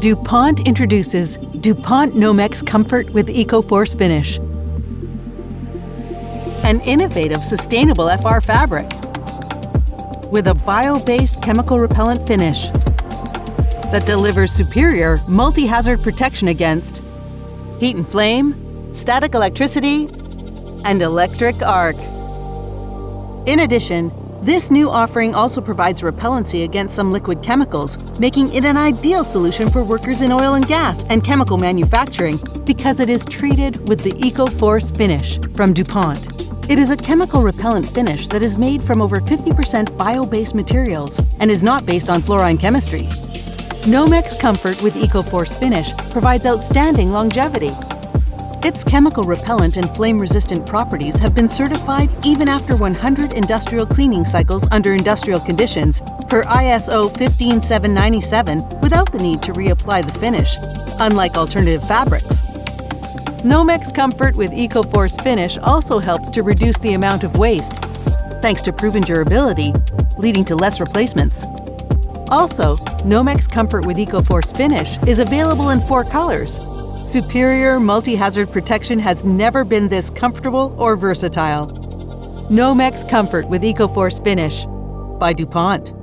DuPont introduces DuPont Nomex Comfort with EcoForce Finish. An innovative, sustainable FR fabric with a bio-based chemical repellent finish that delivers superior multi-hazard protection against heat and flame, static electricity, and electric arc. In addition, this new offering also provides repellency against some liquid chemicals, making it an ideal solution for workers in oil and gas and chemical manufacturing because it is treated with the EcoForce Finish from DuPont. It is a chemical repellent finish that is made from over 50% bio-based materials and is not based on fluorine chemistry. Nomex Comfort with EcoForce Finish provides outstanding longevity. Its chemical repellent and flame-resistant properties have been certified even after 100 industrial cleaning cycles under industrial conditions per ISO 15797 without the need to reapply the finish, unlike alternative fabrics. Nomex Comfort with EcoForce Finish also helps to reduce the amount of waste, thanks to proven durability, leading to less replacements. Also, Nomex Comfort with EcoForce Finish is available in 4 colors. Superior multi-hazard protection has never been this comfortable or versatile. Nomex Comfort with EcoForce Finish by DuPont.